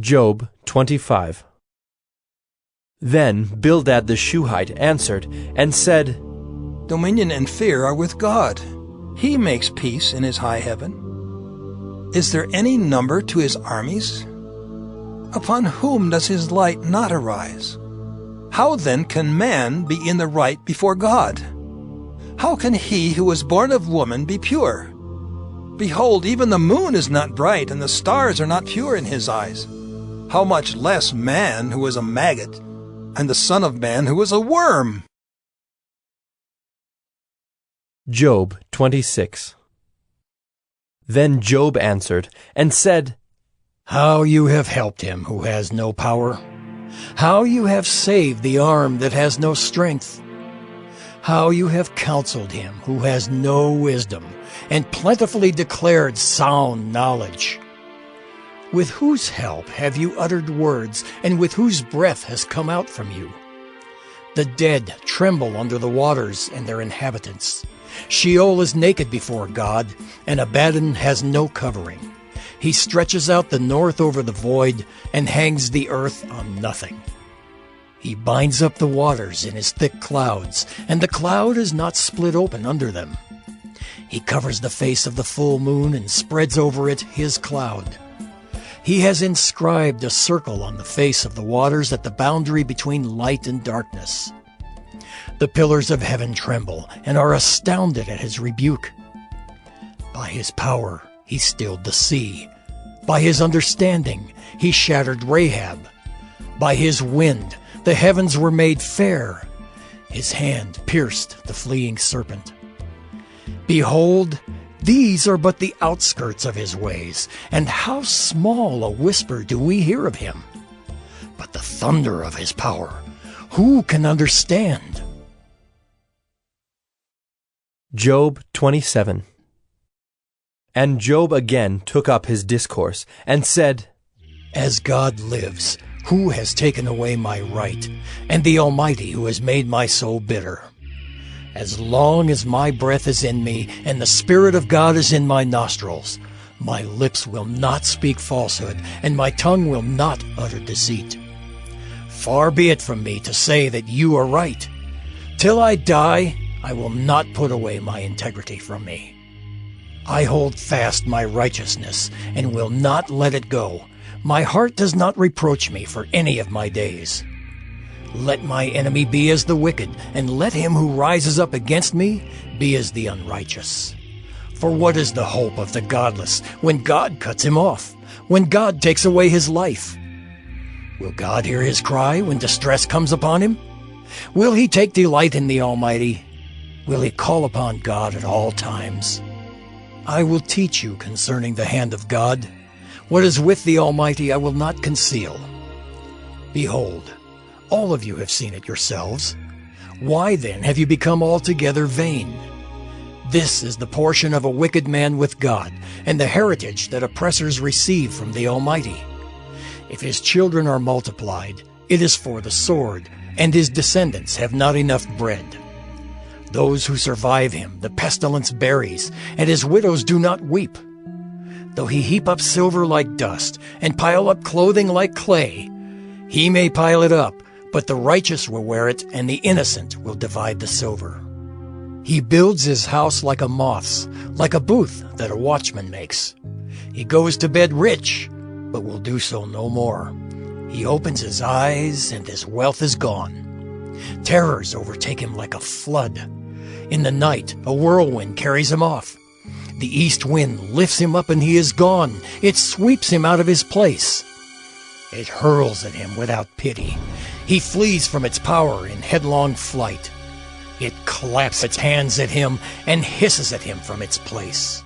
Job 25. Then Bildad the Shuhite answered and said, Dominion and fear are with God. He makes peace in his high heaven. Is there any number to his armies? Upon whom does his light not arise? How then can man be in the right before God? How can he who was born of woman be pure? Behold, even the moon is not bright, and the stars are not pure in his eyes. How much less man who is a maggot, and the Son of Man who is a worm? Job 26. Then Job answered and said, How you have helped him who has no power! How you have saved the arm that has no strength! How you have counseled him who has no wisdom, and plentifully declared sound knowledge! With whose help have you uttered words, and with whose breath has come out from you? The dead tremble under the waters and their inhabitants. Sheol is naked before God, and Abaddon has no covering. He stretches out the north over the void, and hangs the earth on nothing. He binds up the waters in his thick clouds, and the cloud is not split open under them. He covers the face of the full moon and spreads over it his cloud. He has inscribed a circle on the face of the waters at the boundary between light and darkness. The pillars of heaven tremble and are astounded at his rebuke. By his power he stilled the sea. By his understanding he shattered Rahab. By his wind the heavens were made fair. His hand pierced the fleeing serpent. Behold, these are but the outskirts of his ways, and how small a whisper do we hear of him. But the thunder of his power, who can understand? Job 27. And Job again took up his discourse, and said, As God lives, who has taken away my right, and the Almighty who has made my soul bitter? As long as my breath is in me, and the Spirit of God is in my nostrils, my lips will not speak falsehood, and my tongue will not utter deceit. Far be it from me to say that you are right. Till I die, I will not put away my integrity from me. I hold fast my righteousness, and will not let it go. My heart does not reproach me for any of my days. Let my enemy be as the wicked, and let him who rises up against me be as the unrighteous. For what is the hope of the godless when God cuts him off, when God takes away his life? Will God hear his cry when distress comes upon him? Will he take delight in the Almighty? Will he call upon God at all times? I will teach you concerning the hand of God. What is with the Almighty I will not conceal. Behold, all of you have seen it yourselves. Why then have you become altogether vain? This is the portion of a wicked man with God, and the heritage that oppressors receive from the Almighty. If his children are multiplied, it is for the sword, and his descendants have not enough bread. Those who survive him the pestilence buries, and his widows do not weep. Though he heap up silver like dust, and pile up clothing like clay, he may pile it up, but the righteous will wear it, and the innocent will divide the silver. He builds his house like a moth's, like a booth that a watchman makes. He goes to bed rich, but will do so no more. He opens his eyes, and his wealth is gone. Terrors overtake him like a flood. In the night, a whirlwind carries him off. The east wind lifts him up, and he is gone. It sweeps him out of his place. It hurls at him without pity. He flees from its power in headlong flight. It claps its hands at him and hisses at him from its place.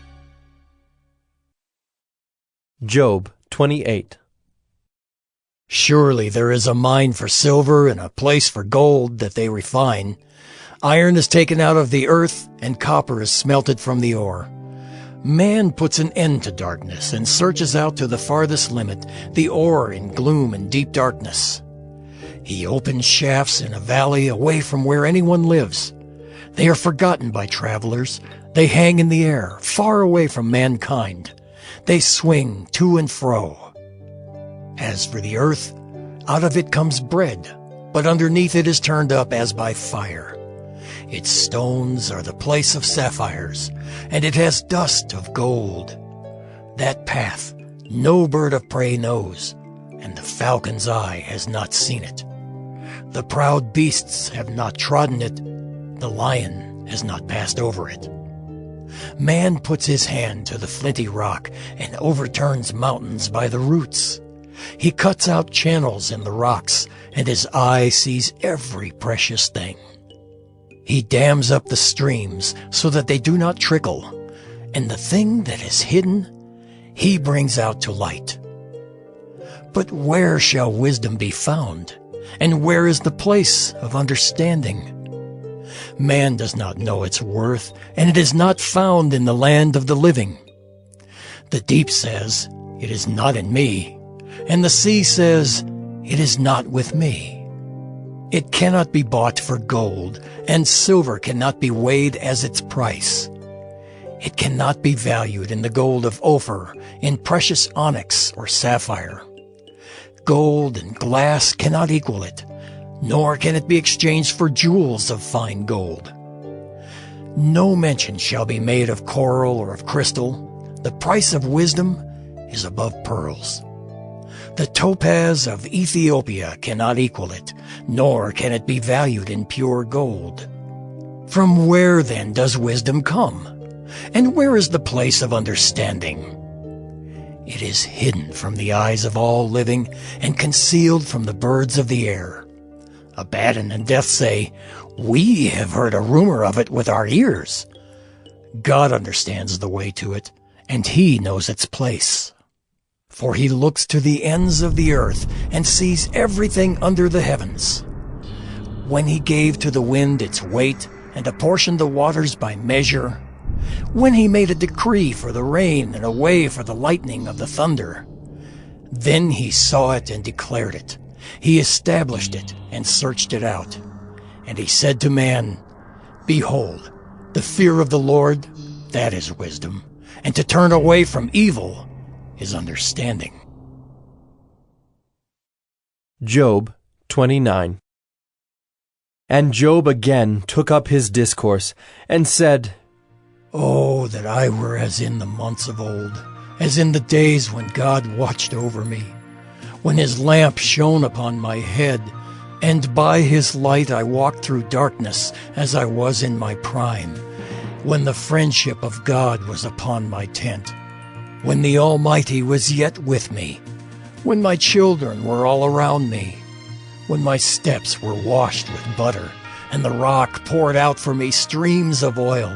Job 28. Surely there is a mine for silver and a place for gold that they refine. Iron is taken out of the earth, and copper is smelted from the ore. Man puts an end to darkness and searches out to the farthest limit, the ore in gloom and deep darkness. He opens shafts in a valley away from where anyone lives. They are forgotten by travelers. They hang in the air, far away from mankind. They swing to and fro. As for the earth, out of it comes bread, but underneath it is turned up as by fire. Its stones are the place of sapphires, and it has dust of gold. That path no bird of prey knows, and the falcon's eye has not seen it. The proud beasts have not trodden it, the lion has not passed over it. Man puts his hand to the flinty rock and overturns mountains by the roots. He cuts out channels in the rocks, and his eye sees every precious thing. He dams up the streams so that they do not trickle, and the thing that is hidden he brings out to light. But where shall wisdom be found, and where is the place of understanding? Man does not know its worth, and it is not found in the land of the living. The deep says, "It is not in me," and the sea says, "It is not with me." It cannot be bought for gold, and silver cannot be weighed as its price. It cannot be valued in the gold of Ophir, in precious onyx or sapphire. Gold and glass cannot equal it, nor can it be exchanged for jewels of fine gold. No mention shall be made of coral or of crystal. The price of wisdom is above pearls. The topaz of Ethiopia cannot equal it, nor can it be valued in pure gold. From where then does wisdom come? And where is the place of understanding? It is hidden from the eyes of all living, and concealed from the birds of the air. Abaddon and Death say, "We have heard a rumor of it with our ears." God understands the way to it, and he knows its place. For he looks to the ends of the earth and sees everything under the heavens. When he gave to the wind its weight and apportioned the waters by measure, when he made a decree for the rain and a way for the lightning of the thunder, then he saw it and declared it. He established it and searched it out. And he said to man, "Behold, the fear of the Lord, that is wisdom, and to turn away from evil is understanding." Job 29. And Job again took up his discourse, and said, "Oh, that I were as in the months of old, as in the days when God watched over me, when his lamp shone upon my head, and by his light I walked through darkness as I was in my prime, when the friendship of God was upon my tent, when the Almighty was yet with me, when my children were all around me, when my steps were washed with butter, and the rock poured out for me streams of oil.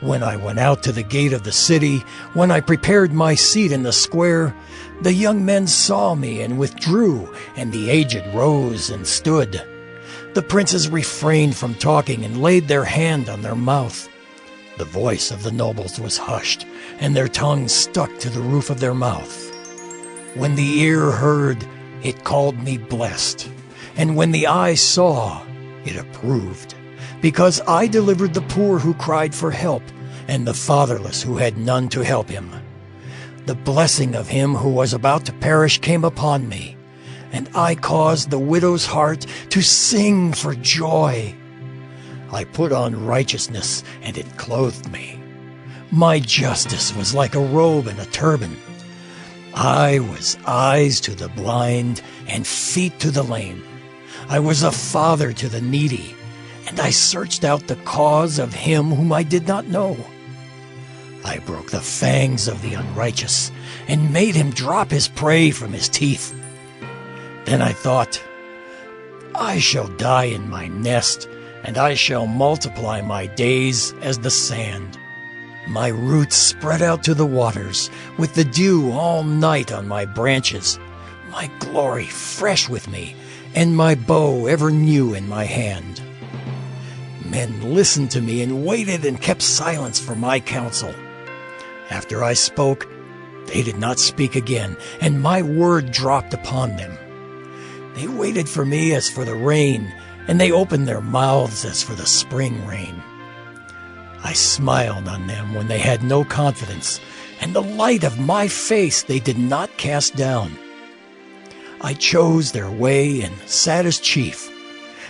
When I went out to the gate of the city, when I prepared my seat in the square, the young men saw me and withdrew, and the aged rose and stood. The princes refrained from talking and laid their hand on their mouth. The voice of the nobles was hushed, and their tongues stuck to the roof of their mouth. When the ear heard, it called me blessed, and when the eye saw, it approved, because I delivered the poor who cried for help, and the fatherless who had none to help him. The blessing of him who was about to perish came upon me, and I caused the widow's heart to sing for joy. I put on righteousness, and it clothed me. My justice was like a robe and a turban. I was eyes to the blind and feet to the lame. I was a father to the needy, and I searched out the cause of him whom I did not know. I broke the fangs of the unrighteous, and made him drop his prey from his teeth. Then I thought, I shall die in my nest, and I shall multiply my days as the sand. My roots spread out to the waters, with the dew all night on my branches, my glory fresh with me, and my bow ever new in my hand. Men listened to me and waited and kept silence for my counsel. After I spoke, they did not speak again, and my word dropped upon them. They waited for me as for the rain, and they opened their mouths as for the spring rain. I smiled on them when they had no confidence, and the light of my face they did not cast down. I chose their way and sat as chief,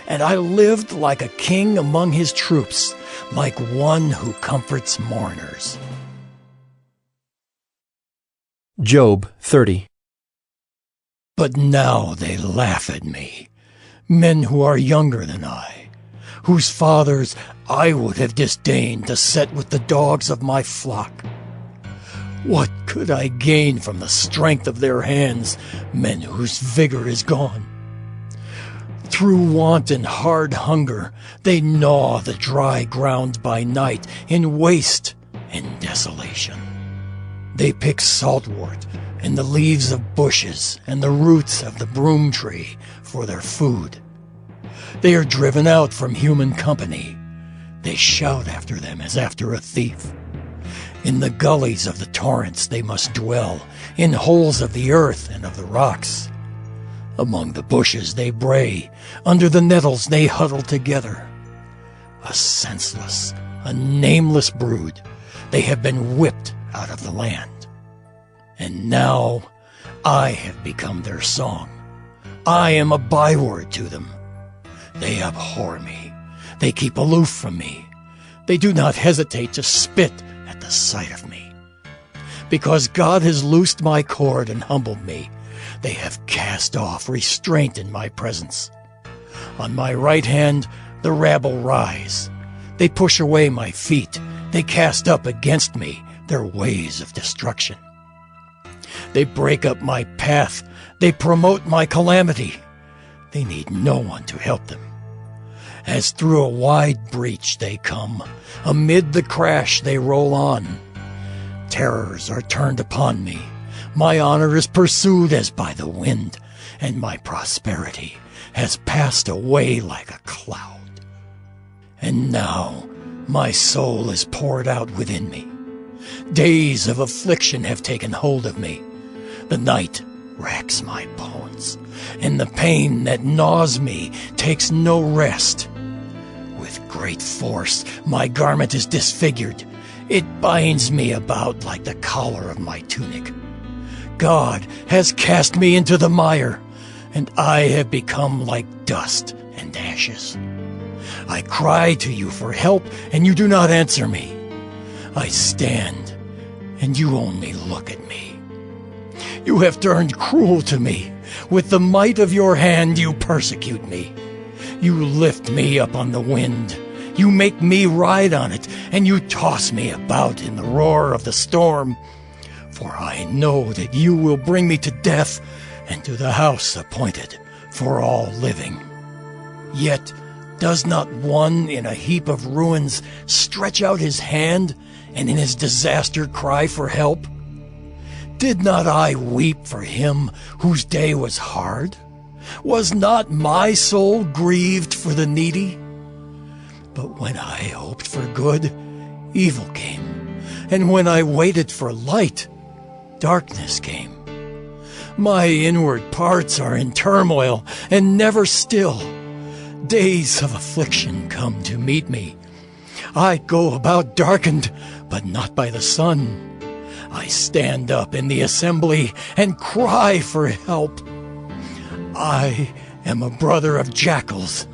and I lived like a king among his troops, like one who comforts mourners. Job 30. But now they laugh at me, men who are younger than I, whose fathers I would have disdained to set with the dogs of my flock. What could I gain from the strength of their hands, men whose vigor is gone? Through want and hard hunger, they gnaw the dry ground by night in waste and desolation. They pick saltwort and the leaves of bushes and the roots of the broom tree for their food. They are driven out from human company. They shout after them as after a thief. In the gullies of the torrents they must dwell, in holes of the earth and of the rocks. Among the bushes they bray, under the nettles they huddle together. A senseless, a nameless brood, they have been whipped out of the land. And now I have become their song. I am a byword to them. They abhor me. They keep aloof from me. They do not hesitate to spit at the sight of me. Because God has loosed my cord and humbled me, they have cast off restraint in my presence. On my right hand the rabble rise. They push away my feet. They cast up against me their ways of destruction. They break up my path. They promote my calamity. They need no one to help them. As through a wide breach they come. Amid the crash they roll on. Terrors are turned upon me. My honor is pursued as by the wind, and my prosperity has passed away like a cloud. And now my soul is poured out within me. Days of affliction have taken hold of me. The night racks my bones, and the pain that gnaws me takes no rest. With great force my garment is disfigured. It binds me about like the collar of my tunic. God has cast me into the mire, and I have become like dust and ashes. I cry to you for help, and you do not answer me. I stand, and you only look at me. You have turned cruel to me. With the might of your hand you persecute me. You lift me up on the wind. You make me ride on it, and you toss me about in the roar of the storm. For I know that you will bring me to death and to the house appointed for all living. Yet does not one in a heap of ruins stretch out his hand and in his disaster cry for help? Did not I weep for him whose day was hard? Was not my soul grieved for the needy? But when I hoped for good, evil came, and when I waited for light, darkness came. My inward parts are in turmoil and never still. Days of affliction come to meet me. I go about darkened, but not by the sun. I stand up in the assembly and cry for help. I am a brother of jackals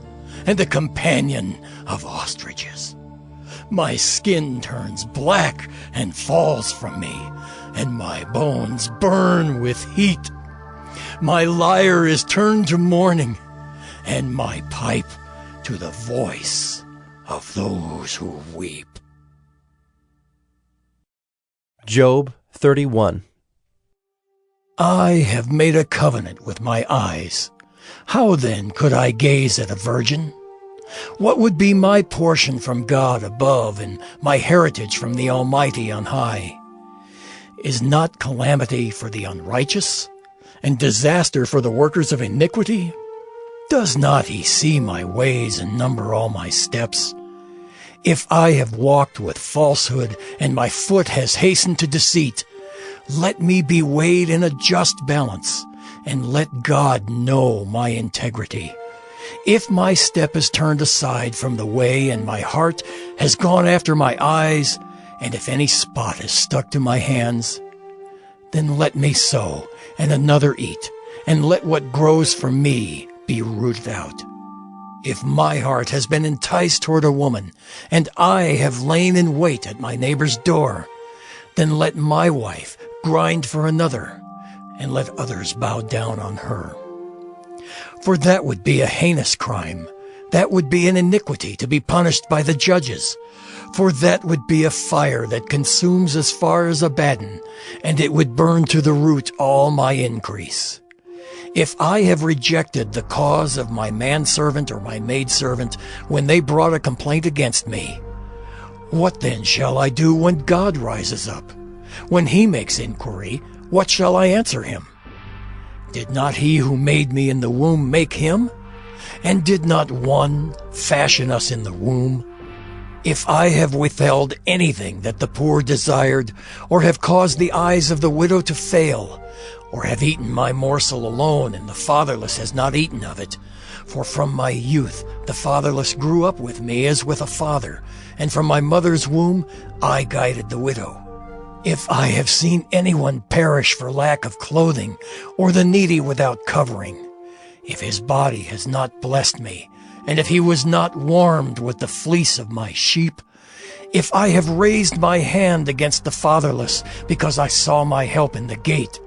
and a companion of ostriches. My skin turns black and falls from me, and my bones burn with heat. My lyre is turned to mourning, and my pipe to the voice of those who weep. Job 31. I have made a covenant with my eyes. How then could I gaze at a virgin? What would be my portion from God above and my heritage from the Almighty on high? Is not calamity for the unrighteous and disaster for the workers of iniquity? Does not he see my ways and number all my steps? If I have walked with falsehood and my foot has hastened to deceit, let me be weighed in a just balance, and let God know my integrity. If my step is turned aside from the way and my heart has gone after my eyes, and if any spot is stuck to my hands, then let me sow and another eat, and let what grows from me be rooted out. If my heart has been enticed toward a woman, and I have lain in wait at my neighbor's door, then let my wife grind for another, and let others bow down on her. For that would be a heinous crime. That would be an iniquity to be punished by the judges. For that would be a fire that consumes as far as Abaddon, and it would burn to the root all my increase. If I have rejected the cause of my manservant or my maidservant when they brought a complaint against me, what then shall I do when God rises up? When he makes inquiry, what shall I answer him? Did not he who made me in the womb make him? And did not one fashion us in the womb? If I have withheld anything that the poor desired, or have caused the eyes of the widow to fail, or have eaten my morsel alone, and the fatherless has not eaten of it, for from my youth the fatherless grew up with me as with a father, and from my mother's womb I guided the widow. If I have seen anyone perish for lack of clothing, or the needy without covering, if his body has not blessed me, and if he was not warmed with the fleece of my sheep, if I have raised my hand against the fatherless because I saw my help in the gate,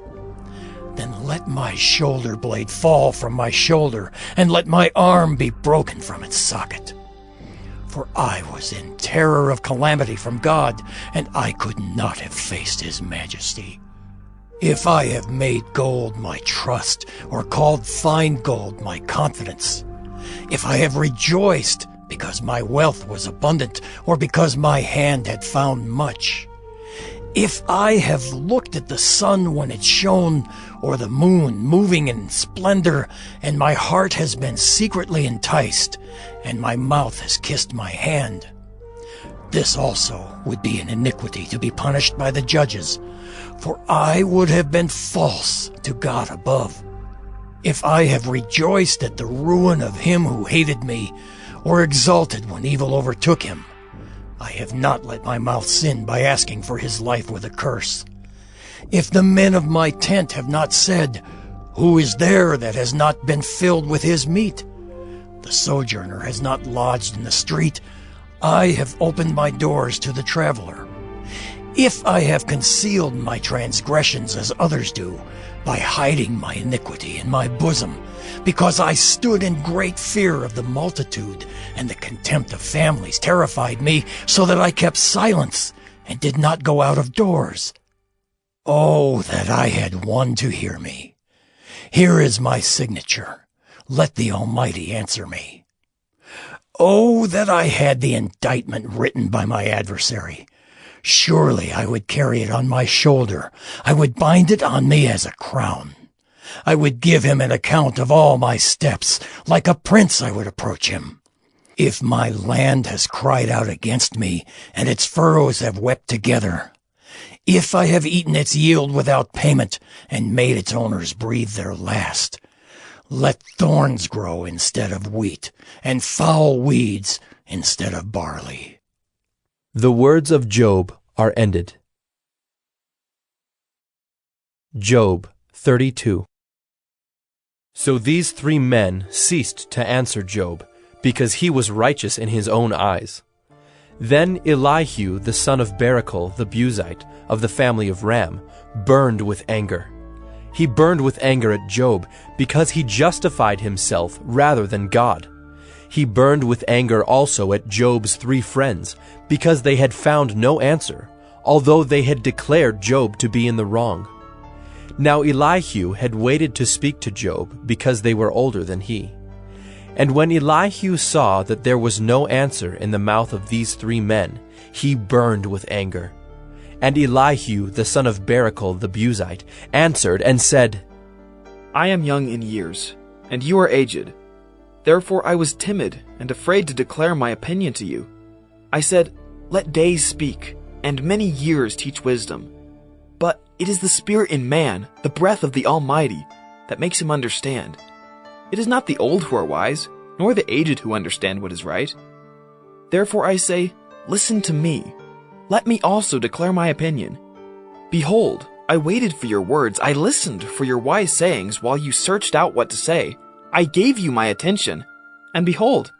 then let my shoulder blade fall from my shoulder, and let my arm be broken from its socket. For I was in terror of calamity from God, and I could not have faced his majesty. If I have made gold my trust, or called fine gold my confidence, if I have rejoiced because my wealth was abundant, or because my hand had found much, if I have looked at the sun when it shone, or the moon moving in splendor, and my heart has been secretly enticed, and my mouth has kissed my hand, this also would be an iniquity to be punished by the judges, for I would have been false to God above. If I have rejoiced at the ruin of him who hated me, or exulted when evil overtook him, I have not let my mouth sin by asking for his life with a curse. If the men of my tent have not said, "Who is there that has not been filled with his meat?" The sojourner has not lodged in the street. I have opened my doors to the traveler. If I have concealed my transgressions as others do, by hiding my iniquity in my bosom, because I stood in great fear of the multitude, and the contempt of families terrified me, so that I kept silence and did not go out of doors. Oh, that I had one to hear me. Here is my signature. Let the Almighty answer me. Oh, that I had the indictment written by my adversary. Surely I would carry it on my shoulder. I would bind it on me as a crown. I would give him an account of all my steps. Like a prince I would approach him. If my land has cried out against me, and its furrows have wept together, if I have eaten its yield without payment, and made its owners breathe their last, let thorns grow instead of wheat, and foul weeds instead of barley. The words of Job are ended. Job 32. So these three men ceased to answer Job, because he was righteous in his own eyes. Then Elihu the son of Barachel the Buzite, of the family of Ram, burned with anger. He burned with anger at Job, because he justified himself rather than God. He burned with anger also at Job's three friends, because they had found no answer, although they had declared Job to be in the wrong. Now Elihu had waited to speak to Job, because they were older than he. And when Elihu saw that there was no answer in the mouth of these three men, he burned with anger. And Elihu the son of Barachel the Buzite answered and said, I am young in years, and you are aged. Therefore I was timid and afraid to declare my opinion to you. I said, Let days speak, and many years teach wisdom. But it is the spirit in man, the breath of the Almighty, that makes him understand. It is not the old who are wise, nor the aged who understand what is right. Therefore I say, Listen to me. Let me also declare my opinion. Behold, I waited for your words. I listened for your wise sayings while you searched out what to say. I gave you my attention. And behold,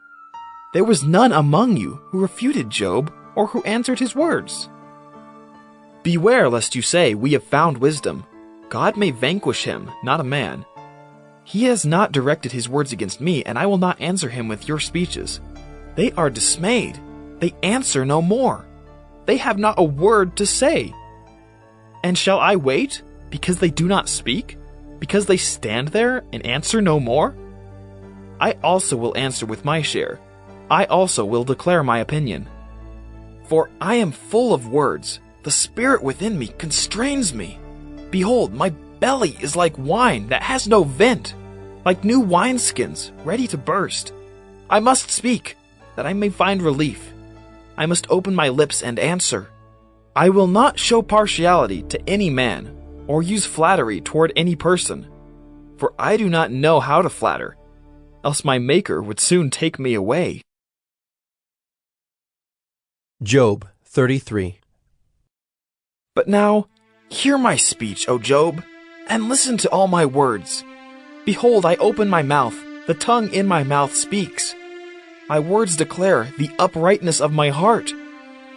there was none among you who refuted Job or who answered his words. Beware lest you say, we have found wisdom. God may vanquish him, not a man. He has not directed his words against me, and I will not answer him with your speeches. They are dismayed. They answer no more. They have not a word to say. And shall I wait, because they do not speak? Because they stand there and answer no more? I also will answer with my share. I also will declare my opinion. For I am full of words. The spirit within me constrains me. Behold, my belly is like wine that has no vent, like new wineskins ready to burst. I must speak, that I may find relief. I must open my lips and answer. I will not show partiality to any man, or use flattery toward any person, for I do not know how to flatter, else my Maker would soon take me away. Job 33. But now, hear my speech, O Job, and listen to all my words. Behold, I open my mouth, the tongue in my mouth speaks. My words declare the uprightness of my heart,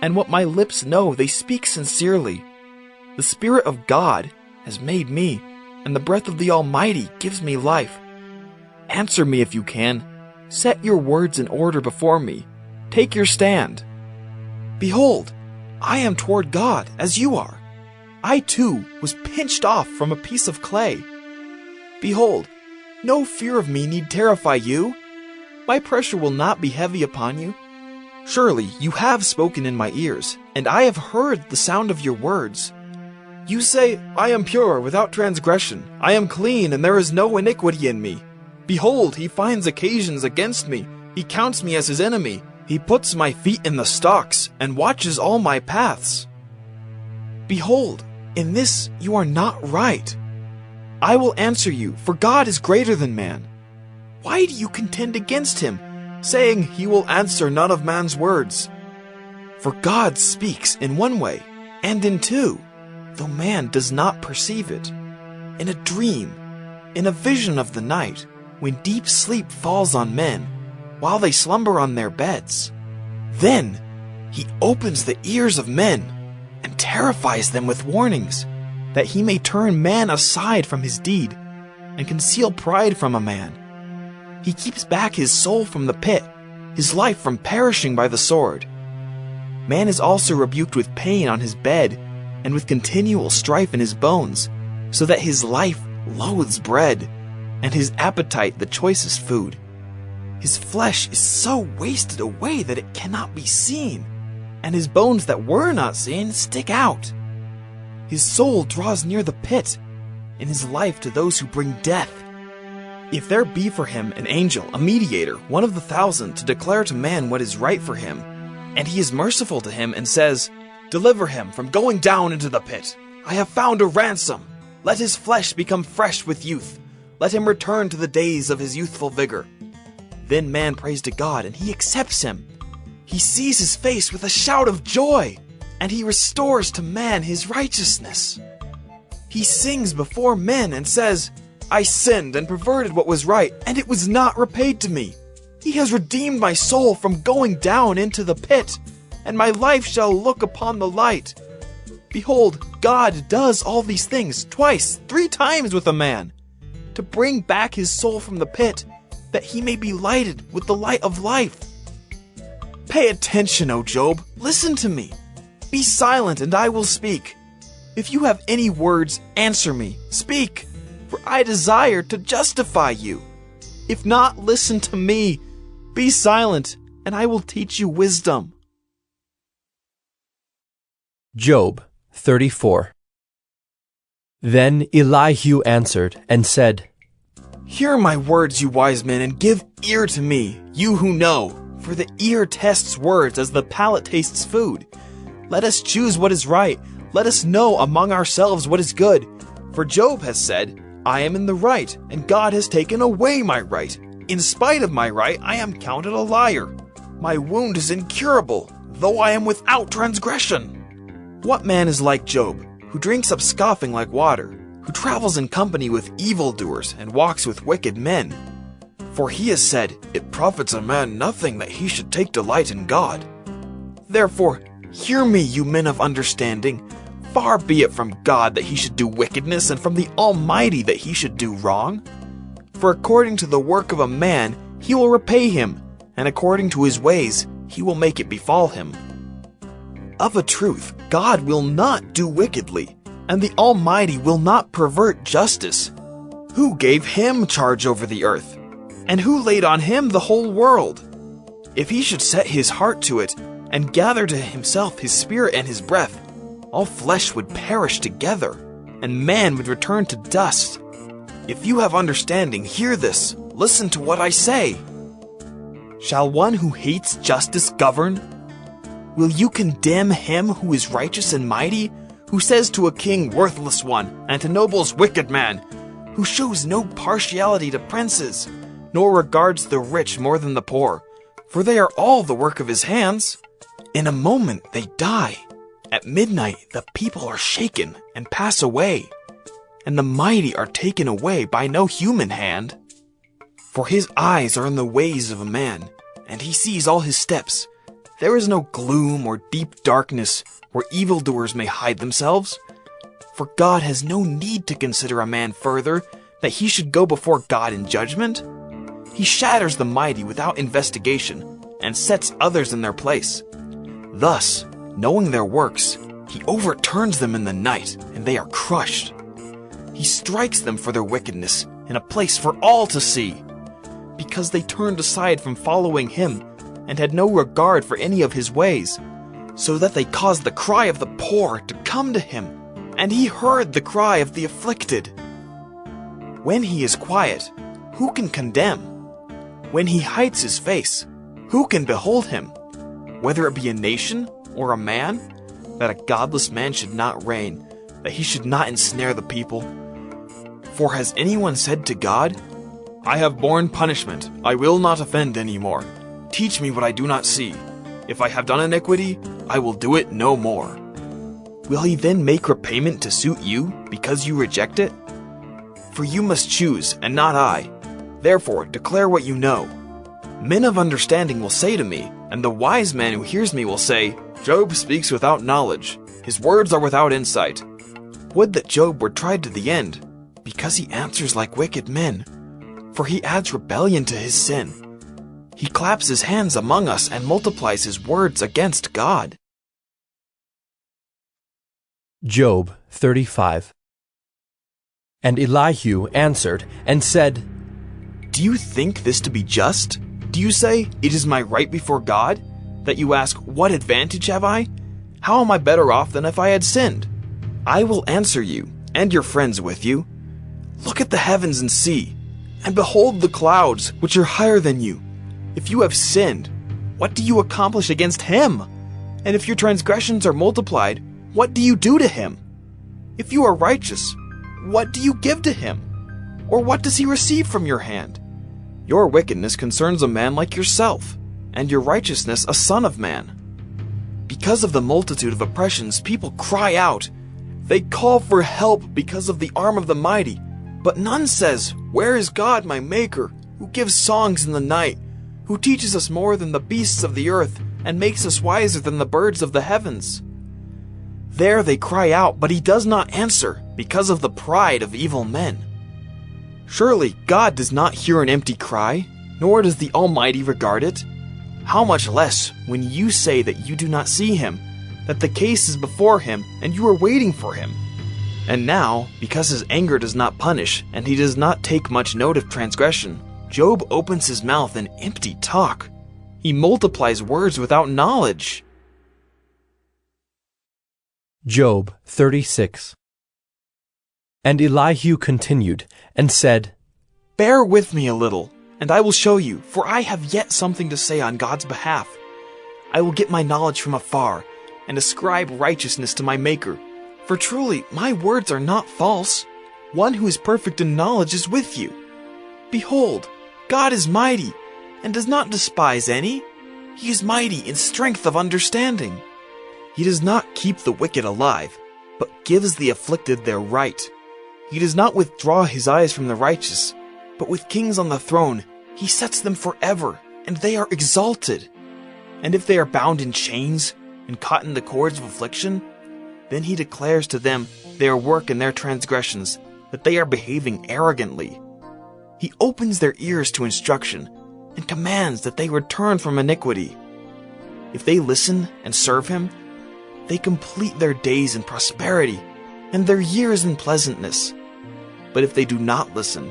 and what my lips know they speak sincerely. The Spirit of God has made me, and the breath of the Almighty gives me life. Answer me if you can. Set your words in order before me. Take your stand. Behold, I am toward God as you are. I too was pinched off from a piece of clay. Behold, no fear of me need terrify you. My pressure will not be heavy upon you. Surely you have spoken in my ears, and I have heard the sound of your words. You say, I am pure without transgression. I am clean, and there is no iniquity in me. Behold, he finds occasions against me. He counts me as his enemy. He puts my feet in the stocks, and watches all my paths. Behold, in this you are not right. I will answer you, for God is greater than man. Why do you contend against him, saying he will answer none of man's words? For God speaks in one way, and in two, though man does not perceive it. In a dream, in a vision of the night, when deep sleep falls on men, while they slumber on their beds. Then he opens the ears of men, and terrifies them with warnings, that he may turn man aside from his deed, and conceal pride from a man. He keeps back his soul from the pit, his life from perishing by the sword. Man is also rebuked with pain on his bed, and with continual strife in his bones, so that his life loathes bread, and his appetite the choicest food. His flesh is so wasted away that it cannot be seen, and his bones that were not seen stick out. His soul draws near the pit, and his life to those who bring death. If there be for him an angel, a mediator, one of the 1,000, to declare to man what is right for him, and he is merciful to him and says, Deliver him from going down into the pit. I have found a ransom. Let his flesh become fresh with youth. Let him return to the days of his youthful vigor. Then man prays to God, and he accepts him. He sees his face with a shout of joy, and he restores to man his righteousness. He sings before men and says, I sinned and perverted what was right, and it was not repaid to me. He has redeemed my soul from going down into the pit, and my life shall look upon the light. Behold, God does all these things twice, 3 times with a man, to bring back his soul from the pit, that he may be lighted with the light of life. Pay attention, O Job, listen to me. Be silent, and I will speak. If you have any words, answer me, speak, for I desire to justify you. If not, listen to me. Be silent, and I will teach you wisdom. Job 34. Then Elihu answered and said, Hear my words, you wise men, and give ear to me, you who know, for the ear tests words as the palate tastes food. Let us choose what is right. Let us know among ourselves what is good. For Job has said, I am in the right, and God has taken away my right. In spite of my right, I am counted a liar. My wound is incurable, though I am without transgression. What man is like Job, who drinks up scoffing like water, who travels in company with evildoers and walks with wicked men. For he has said, "It profits a man nothing that he should take delight in God." Therefore, hear me, you men of understanding. Far be it from God that he should do wickedness, and from the Almighty that he should do wrong. For according to the work of a man, he will repay him, and according to his ways, he will make it befall him. Of a truth, God will not do wickedly, and the Almighty will not pervert justice. Who gave him charge over the earth? And who laid on him the whole world? If he should set his heart to it, and gather to himself his spirit and his breath, all flesh would perish together, and man would return to dust. If you have understanding, hear this. Listen to what I say. Shall one who hates justice govern? Will you condemn him who is righteous and mighty, who says to a king, "Worthless one," and to nobles, "Wicked man," who shows no partiality to princes, nor regards the rich more than the poor, for they are all the work of his hands? In a moment they die. At midnight the people are shaken and pass away, and the mighty are taken away by no human hand. For his eyes are in the ways of a man, and he sees all his steps. There is no gloom or deep darkness where evildoers may hide themselves. For God has no need to consider a man further, that he should go before God in judgment. He shatters the mighty without investigation, and sets others in their place. Thus, knowing their works, he overturns them in the night, and they are crushed. He strikes them for their wickedness in a place for all to see, because they turned aside from following him, and had no regard for any of his ways, so that they caused the cry of the poor to come to him, and he heard the cry of the afflicted. When he is quiet, who can condemn? When he hides his face, who can behold him? Whether it be a nation or a man, that a godless man should not reign, that he should not ensnare the people. For has anyone said to God, "I have borne punishment, I will not offend any more. Teach me what I do not see. If I have done iniquity, I will do it no more." Will he then make repayment to suit you, because you reject it? For you must choose, and not I. Therefore declare what you know. Men of understanding will say to me, and the wise man who hears me will say, "Job speaks without knowledge. His words are without insight." Would that Job were tried to the end, because he answers like wicked men. For he adds rebellion to his sin. He claps his hands among us and multiplies his words against God. Job 35. And Elihu answered and said, Do you think this to be just? Do you say, "It is my right before God"? That you ask, "What advantage have I? How am I better off than if I had sinned?" I will answer you, and your friends with you. Look at the heavens and see, and behold the clouds, which are higher than you. If you have sinned, what do you accomplish against him? And if your transgressions are multiplied, what do you do to him? If you are righteous, what do you give to him? Or what does he receive from your hand? Your wickedness concerns a man like yourself, and your righteousness a son of man. Because of the multitude of oppressions, people cry out. They call for help because of the arm of the mighty. But none says, "Where is God, my Maker, who gives songs in the night, who teaches us more than the beasts of the earth, and makes us wiser than the birds of the heavens?" There they cry out, but he does not answer, because of the pride of evil men. Surely God does not hear an empty cry, nor does the Almighty regard it. How much less when you say that you do not see him, that the case is before him, and you are waiting for him. And now, because his anger does not punish, and he does not take much note of transgression, Job opens his mouth in empty talk. He multiplies words without knowledge. Job 36. And Elihu continued and said, Bear with me a little, and I will show you, for I have yet something to say on God's behalf. I will get my knowledge from afar, and ascribe righteousness to my Maker. For truly, my words are not false. One who is perfect in knowledge is with you. Behold, God is mighty, and does not despise any. He is mighty in strength of understanding. He does not keep the wicked alive, but gives the afflicted their right. He does not withdraw his eyes from the righteous, but with kings on the throne, he sets them forever, and they are exalted. And if they are bound in chains and caught in the cords of affliction, then he declares to them their work and their transgressions, that they are behaving arrogantly. He opens their ears to instruction and commands that they return from iniquity. If they listen and serve him, they complete their days in prosperity and their years in pleasantness. But if they do not listen,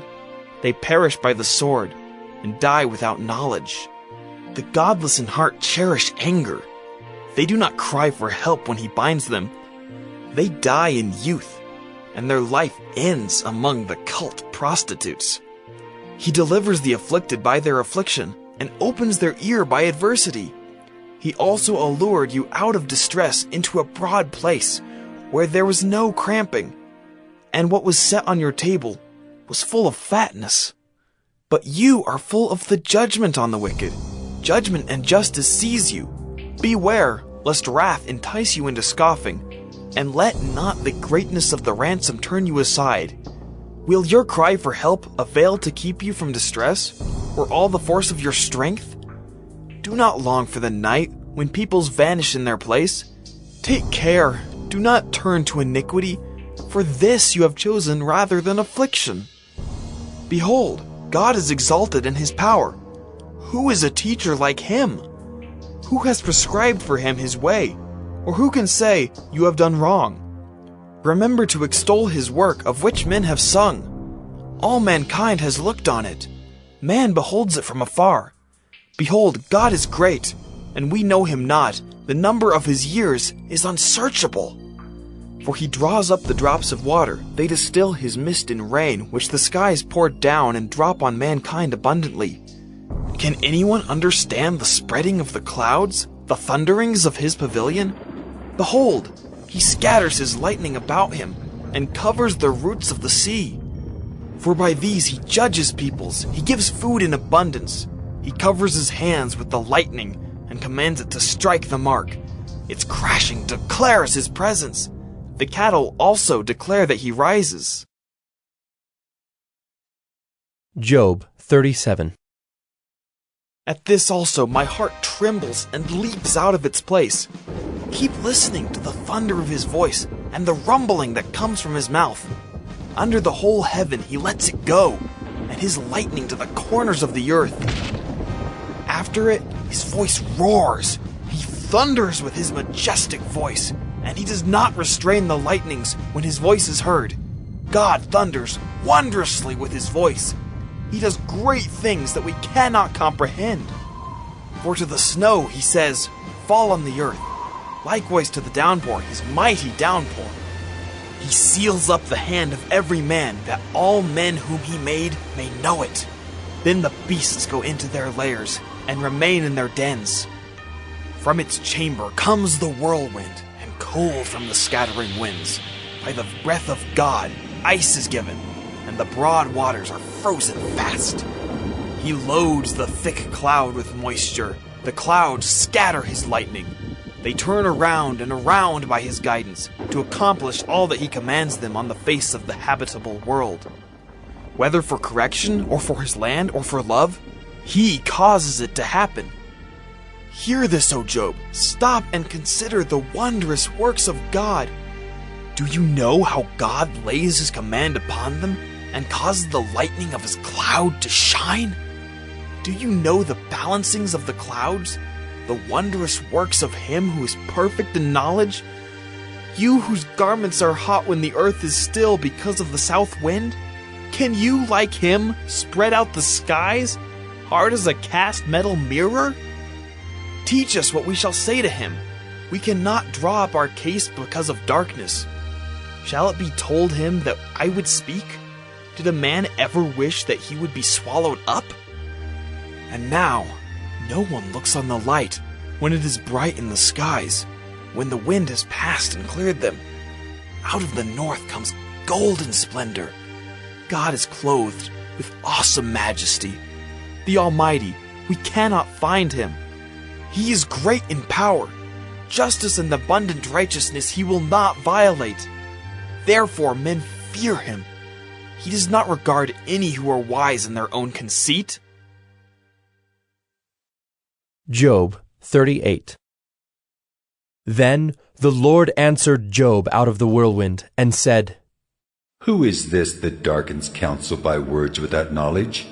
they perish by the sword and die without knowledge. The godless in heart cherish anger. They do not cry for help when he binds them. They die in youth, and their life ends among the cult prostitutes. He delivers the afflicted by their affliction and opens their ear by adversity. He also allured you out of distress into a broad place where there was no cramping, and what was set on your table was full of fatness. But you are full of the judgment on the wicked. Judgment and justice seize you. Beware, lest wrath entice you into scoffing, and let not the greatness of the ransom turn you aside. Will your cry for help avail to keep you from distress, or all the force of your strength? Do not long for the night when peoples vanish in their place. Take care, do not turn to iniquity, for this you have chosen rather than affliction. Behold, God is exalted in his power. Who is a teacher like him? Who has prescribed for him his way? Or who can say, you have done wrong? Remember to extol his work of which men have sung. All mankind has looked on it. Man beholds it from afar. Behold, God is great, and we know him not. The number of his years is unsearchable. For he draws up the drops of water. They distill his mist in rain, which the skies pour down and drop on mankind abundantly. Can anyone understand the spreading of the clouds, the thunderings of his pavilion? Behold, he scatters his lightning about him, and covers the roots of the sea. For by these he judges peoples, he gives food in abundance. He covers his hands with the lightning, and commands it to strike the mark. Its crashing declares his presence. The cattle also declare that he rises. Job 37. At this also my heart trembles and leaps out of its place. Keep listening to the thunder of his voice and the rumbling that comes from his mouth. Under the whole heaven he lets it go, and his lightning to the corners of the earth. After it, his voice roars. He thunders with his majestic voice, and he does not restrain the lightnings when his voice is heard. God thunders wondrously with his voice. He does great things that we cannot comprehend. For to the snow he says, fall on the earth. Likewise to the downpour, his mighty downpour. He seals up the hand of every man, that all men whom he made may know it. Then the beasts go into their lairs, and remain in their dens. From its chamber comes the whirlwind, and cold from the scattering winds. By the breath of God, ice is given, and the broad waters are frozen fast. He loads the thick cloud with moisture. The clouds scatter his lightning. They turn around and around by his guidance, to accomplish all that he commands them on the face of the habitable world. Whether for correction, or for his land, or for love, he causes it to happen. Hear this, O Job. Stop and consider the wondrous works of God. Do you know how God lays his command upon them, and causes the lightning of his cloud to shine? Do you know the balancings of the clouds, the wondrous works of him who is perfect in knowledge? You whose garments are hot when the earth is still because of the south wind? Can you, like him, spread out the skies, hard as a cast metal mirror? Teach us what we shall say to him. We cannot draw up our case because of darkness. Shall it be told him that I would speak? Did a man ever wish that he would be swallowed up? And now, no one looks on the light when it is bright in the skies, when the wind has passed and cleared them. Out of the north comes golden splendor. God is clothed with awesome majesty. The Almighty, we cannot find him. He is great in power. Justice and abundant righteousness he will not violate. Therefore men fear him. He does not regard any who are wise in their own conceit. Job 38. Then the Lord answered Job out of the whirlwind and said, Who is this that darkens counsel by words without knowledge?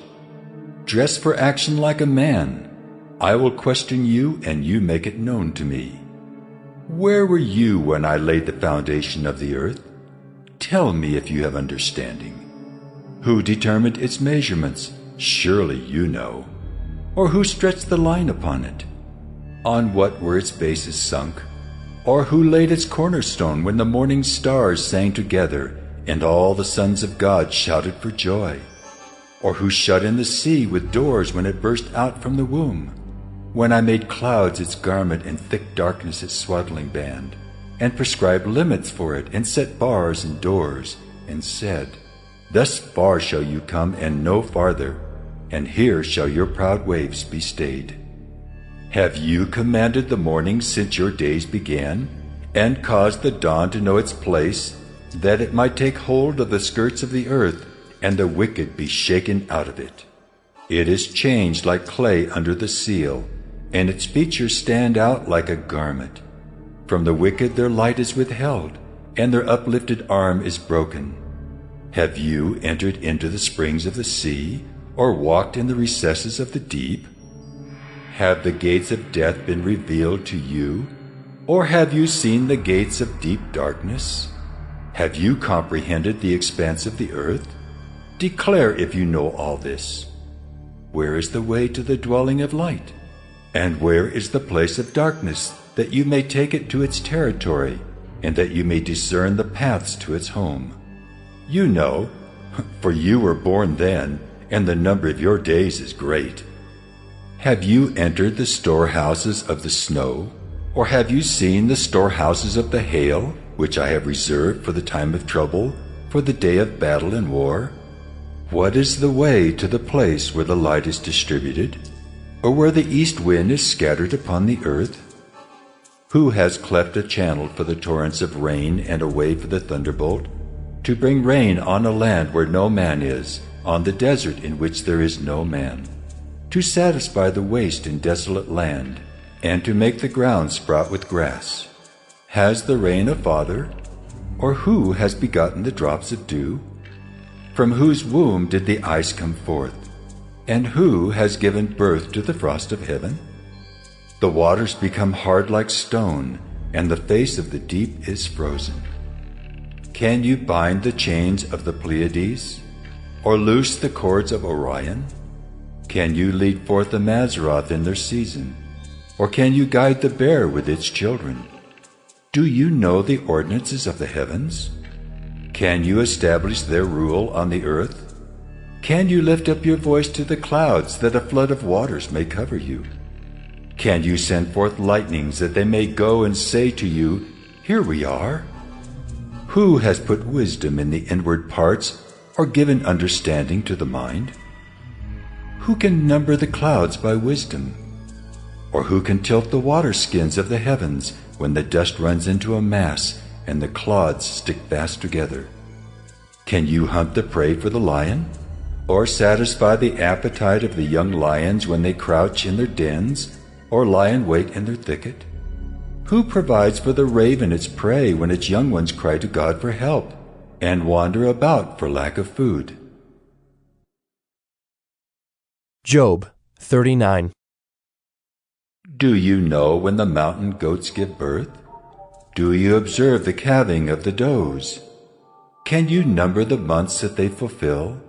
Dress for action like a man. I will question you, and you make it known to me. Where were you when I laid the foundation of the earth? Tell me if you have understanding. Who determined its measurements? Surely you know. Or who stretched the line upon it? On what were its bases sunk? Or who laid its cornerstone when the morning stars sang together, and all the sons of God shouted for joy? Or who shut in the sea with doors when it burst out from the womb? When I made clouds its garment and thick darkness its swaddling band, and prescribed limits for it, and set bars and doors, and said, Thus far shall you come, and no farther, and here shall your proud waves be stayed. Have you commanded the morning since your days began, and caused the dawn to know its place, that it might take hold of the skirts of the earth, and the wicked be shaken out of it? It is changed like clay under the seal, and its features stand out like a garment. From the wicked their light is withheld, and their uplifted arm is broken. Have you entered into the springs of the sea, or walked in the recesses of the deep? Have the gates of death been revealed to you, or have you seen the gates of deep darkness? Have you comprehended the expanse of the earth? Declare if you know all this. Where is the way to the dwelling of light? And where is the place of darkness, that you may take it to its territory, and that you may discern the paths to its home? You know, for you were born then, and the number of your days is great. Have you entered the storehouses of the snow, or have you seen the storehouses of the hail, which I have reserved for the time of trouble, for the day of battle and war? What is the way to the place where the light is distributed, or where the east wind is scattered upon the earth? Who has cleft a channel for the torrents of rain, and a way for the thunderbolt, to bring rain on a land where no man is, on the desert in which there is no man, to satisfy the waste and desolate land, and to make the ground sprout with grass? Has the rain a father? Or who has begotten the drops of dew? From whose womb did the ice come forth? And who has given birth to the frost of heaven? The waters become hard like stone, and the face of the deep is frozen. Can you bind the chains of the Pleiades, or loose the cords of Orion? Can you lead forth the Mazzaroth in their season, or can you guide the bear with its children? Do you know the ordinances of the heavens? Can you establish their rule on the earth? Can you lift up your voice to the clouds, that a flood of waters may cover you? Can you send forth lightnings, that they may go and say to you, Here we are? Who has put wisdom in the inward parts, or given understanding to the mind? Who can number the clouds by wisdom? Or who can tilt the water skins of the heavens, when the dust runs into a mass, and the clods stick fast together? Can you hunt the prey for the lion, or satisfy the appetite of the young lions when they crouch in their dens, or lie in wait in their thicket? Who provides for the raven its prey when its young ones cry to God for help, and wander about for lack of food? Job 39. Do you know when the mountain goats give birth? Do you observe the calving of the does? Can you number the months that they fulfill?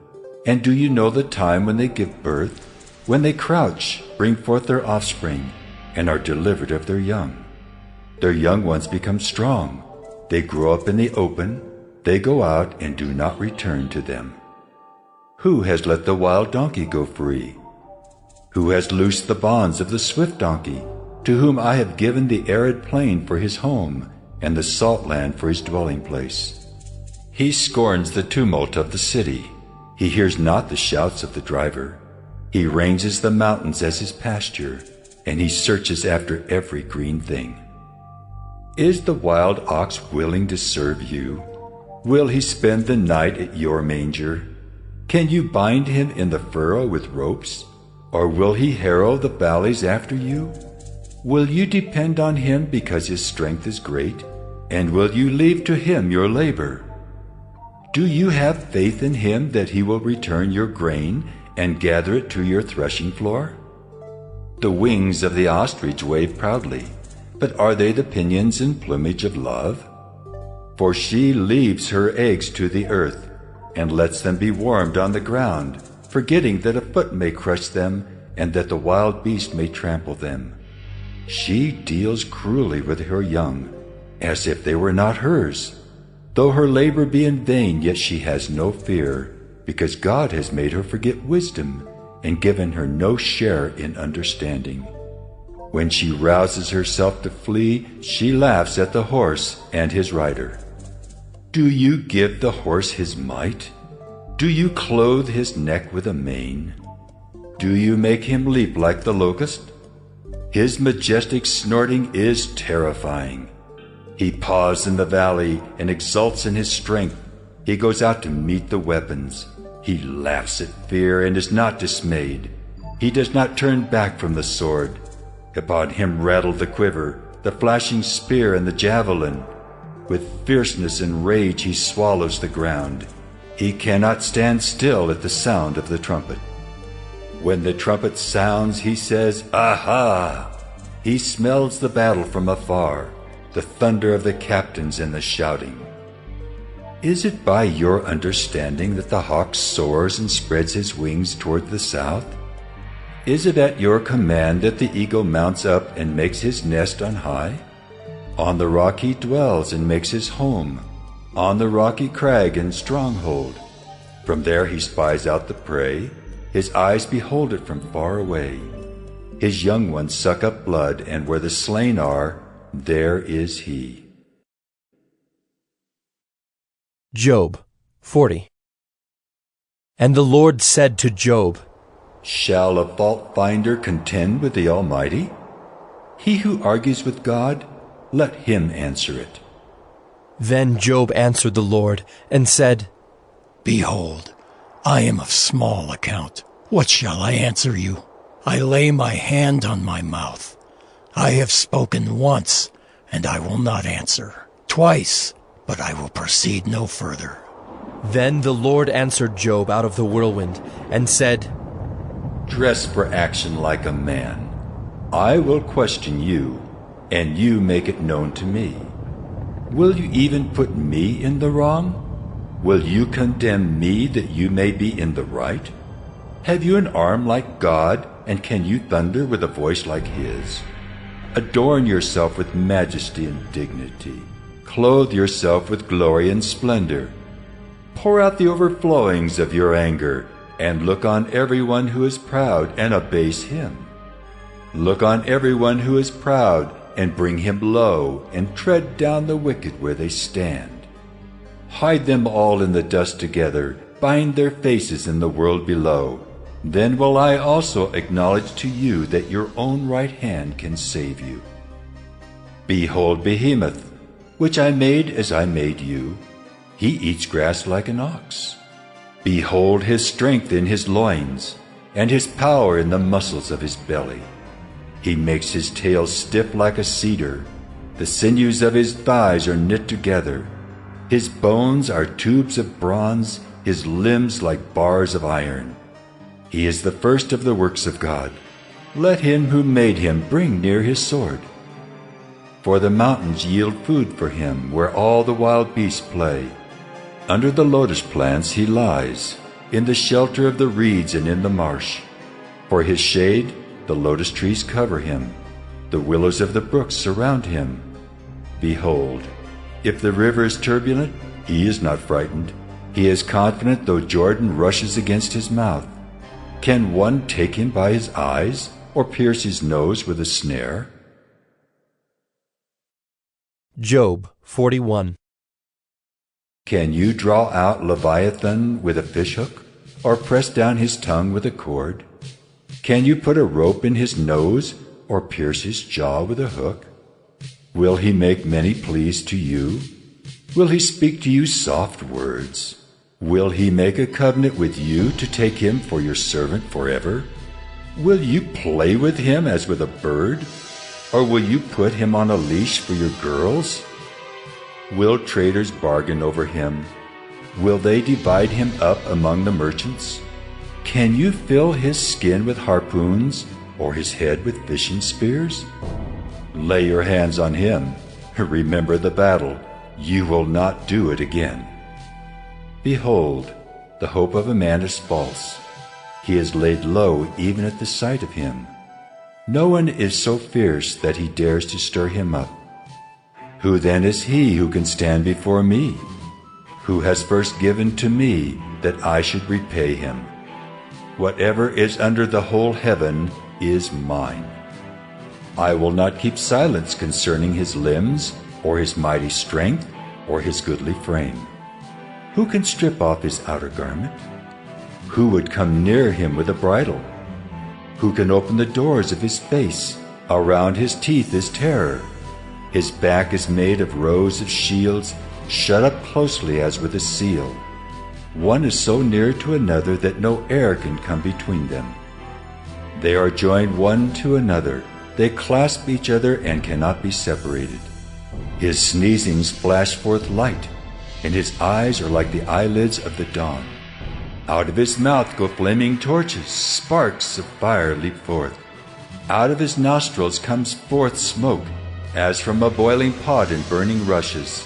And do you know the time when they give birth? When they crouch, bring forth their offspring, and are delivered of their young. Their young ones become strong. They grow up in the open. They go out and do not return to them. Who has let the wild donkey go free? Who has loosed the bonds of the swift donkey, to whom I have given the arid plain for his home, and the salt land for his dwelling place? He scorns the tumult of the city. He hears not the shouts of the driver. He ranges the mountains as his pasture, and he searches after every green thing. Is the wild ox willing to serve you? Will he spend the night at your manger? Can you bind him in the furrow with ropes? Or will he harrow the valleys after you? Will you depend on him because his strength is great? And will you leave to him your labor? Do you have faith in him that he will return your grain and gather it to your threshing floor? The wings of the ostrich wave proudly, but are they the pinions and plumage of love? For she leaves her eggs to the earth and lets them be warmed on the ground, forgetting that a foot may crush them and that the wild beast may trample them. She deals cruelly with her young, as if they were not hers. Though her labor be in vain, yet she has no fear, because God has made her forget wisdom and given her no share in understanding. When she rouses herself to flee, she laughs at the horse and his rider. Do you give the horse his might? Do you clothe his neck with a mane? Do you make him leap like the locust? His majestic snorting is terrifying. He paws in the valley and exults in his strength. He goes out to meet the weapons. He laughs at fear and is not dismayed. He does not turn back from the sword. Upon him rattle the quiver, the flashing spear and the javelin. With fierceness and rage he swallows the ground. He cannot stand still at the sound of the trumpet. When the trumpet sounds, he says, "Aha!" He smells the battle from afar, the thunder of the captains and the shouting. Is it by your understanding that the hawk soars and spreads his wings toward the south? Is it at your command that the eagle mounts up and makes his nest on high? On the rock he dwells and makes his home, on the rocky crag and stronghold. From there he spies out the prey. His eyes behold it from far away. His young ones suck up blood, and where the slain are, there is he. Job 40. And the Lord said to Job, Shall a fault finder contend with the Almighty? He who argues with God, let him answer it. Then Job answered the Lord and said, Behold, I am of small account. What shall I answer you? I lay my hand on my mouth. I have spoken once, and I will not answer. Twice, but I will proceed no further. Then the Lord answered Job out of the whirlwind and said, Dress for action like a man. I will question you, and you make it known to me. Will you even put me in the wrong? Will you condemn me that you may be in the right? Have you an arm like God, and can you thunder with a voice like his? Adorn yourself with majesty and dignity. Clothe yourself with glory and splendor. Pour out the overflowings of your anger, and look on everyone who is proud and abase him. Look on everyone who is proud, and bring him low, and tread down the wicked where they stand. Hide them all in the dust together, bind their faces in the world below. Then will I also acknowledge to you that your own right hand can save you. Behold Behemoth, which I made as I made you. He eats grass like an ox. Behold his strength in his loins, and his power in the muscles of his belly. He makes his tail stiff like a cedar. The sinews of his thighs are knit together. His bones are tubes of bronze, his limbs like bars of iron. He is the first of the works of God. Let him who made him bring near his sword. For the mountains yield food for him, where all the wild beasts play. Under the lotus plants he lies, in the shelter of the reeds and in the marsh. For his shade, the lotus trees cover him. The willows of the brooks surround him. Behold, if the river is turbulent, he is not frightened. He is confident though Jordan rushes against his mouth. Can one take him by his eyes, or pierce his nose with a snare? Job 41. Can you draw out Leviathan with a fishhook, or press down his tongue with a cord? Can you put a rope in his nose, or pierce his jaw with a hook? Will he make many pleas to you? Will he speak to you soft words? Will he make a covenant with you to take him for your servant forever? Will you play with him as with a bird? Or will you put him on a leash for your girls? Will traders bargain over him? Will they divide him up among the merchants? Can you fill his skin with harpoons, or his head with fishing spears? Lay your hands on him. Remember the battle. You will not do it again. Behold, the hope of a man is false. He is laid low even at the sight of him. No one is so fierce that he dares to stir him up. Who then is he who can stand before me? Who has first given to me that I should repay him? Whatever is under the whole heaven is mine. I will not keep silence concerning his limbs, or his mighty strength, or his goodly frame. Who can strip off his outer garment? Who would come near him with a bridle? Who can open the doors of his face? Around his teeth is terror. His back is made of rows of shields, shut up closely as with a seal. One is so near to another that no air can come between them. They are joined one to another. They clasp each other and cannot be separated. His sneezings flash forth light, and his eyes are like the eyelids of the dawn. Out of his mouth go flaming torches, sparks of fire leap forth. Out of his nostrils comes forth smoke, as from a boiling pot and burning rushes.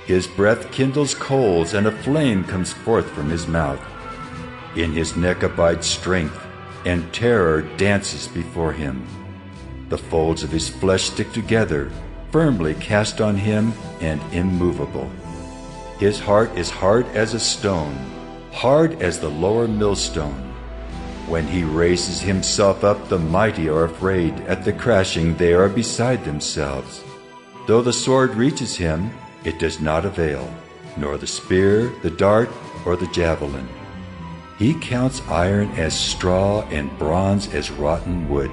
His breath kindles coals, and a flame comes forth from his mouth. In his neck abides strength, and terror dances before him. The folds of his flesh stick together, firmly cast on him and immovable. His heart is hard as a stone, hard as the lower millstone. When he raises himself up, the mighty are afraid. At the crashing they are beside themselves. Though the sword reaches him, it does not avail, nor the spear, the dart, or the javelin. He counts iron as straw and bronze as rotten wood.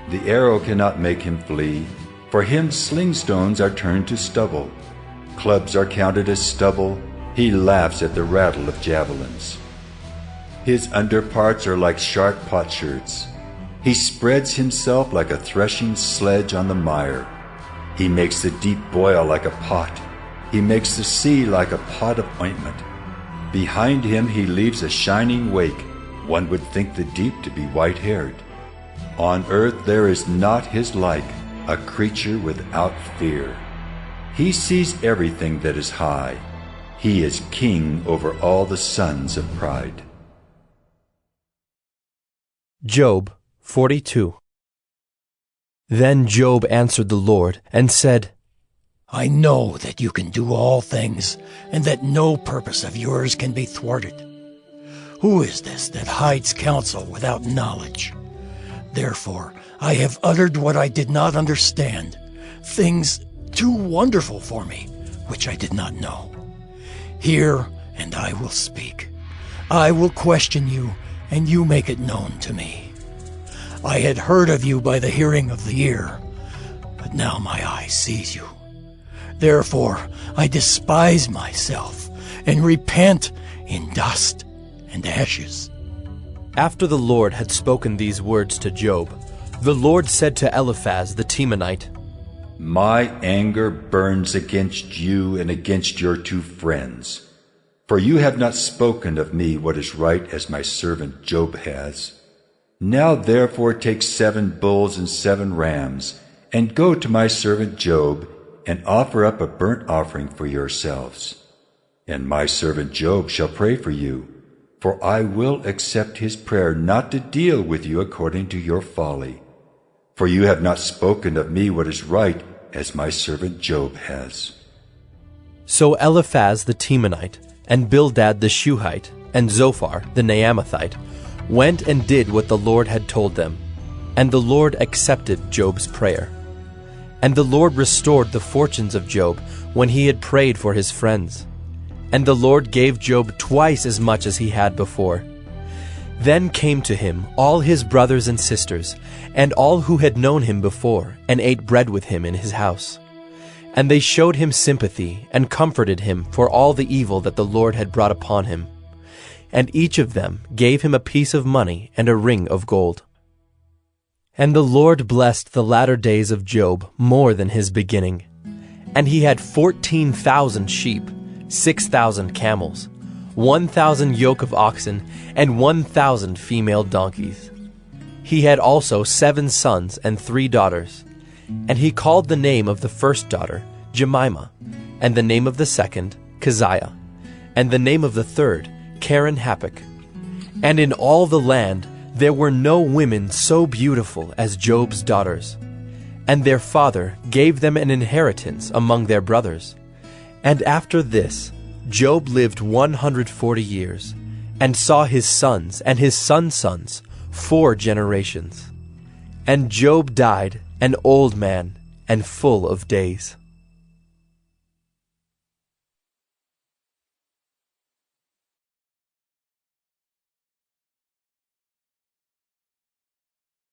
The arrow cannot make him flee. For him slingstones are turned to stubble. Clubs are counted as stubble. He laughs at the rattle of javelins. His underparts are like sharp potsherds. He spreads himself like a threshing sledge on the mire. He makes the deep boil like a pot. He makes the sea like a pot of ointment. Behind him he leaves a shining wake. One would think the deep to be white-haired. On earth there is not his like, a creature without fear. He sees everything that is high. He is king over all the sons of pride. Job 42. Then Job answered the Lord and said, I know that you can do all things, and that no purpose of yours can be thwarted. Who is this that hides counsel without knowledge? Therefore I have uttered what I did not understand, things too wonderful for me, which I did not know. Hear, and I will speak. I will question you, and you make it known to me. I had heard of you by the hearing of the ear, but now my eye sees you. Therefore I despise myself, and repent in dust and ashes. After the Lord had spoken these words to Job, the Lord said to Eliphaz the Temanite, My anger burns against you and against your two friends, for you have not spoken of me what is right as my servant Job has. Now therefore take 7 bulls and 7 rams, and go to my servant Job, and offer up a burnt offering for yourselves. And my servant Job shall pray for you, for I will accept his prayer not to deal with you according to your folly. For you have not spoken of me what is right, as my servant Job has. So Eliphaz the Temanite, and Bildad the Shuhite, and Zophar the Naamathite went and did what the Lord had told them, and the Lord accepted Job's prayer. And the Lord restored the fortunes of Job when he had prayed for his friends. And the Lord gave Job twice as much as he had before. Then came to him all his brothers and sisters, and all who had known him before, and ate bread with him in his house. And they showed him sympathy and comforted him for all the evil that the Lord had brought upon him. And each of them gave him a piece of money and a ring of gold. And the Lord blessed the latter days of Job more than his beginning. And he had 14,000 sheep, 6,000 camels, 1,000 yoke of oxen, and 1,000 female donkeys. He had also 7 sons and 3 daughters. And he called the name of the first daughter Jemimah, and the name of the second Keziah, and the name of the third Karen-Happuch. And in all the land there were no women so beautiful as Job's daughters. And their father gave them an inheritance among their brothers. And after this Job lived 140 years, and saw his sons and his sons' sons 4 generations. And Job died an old man and full of days.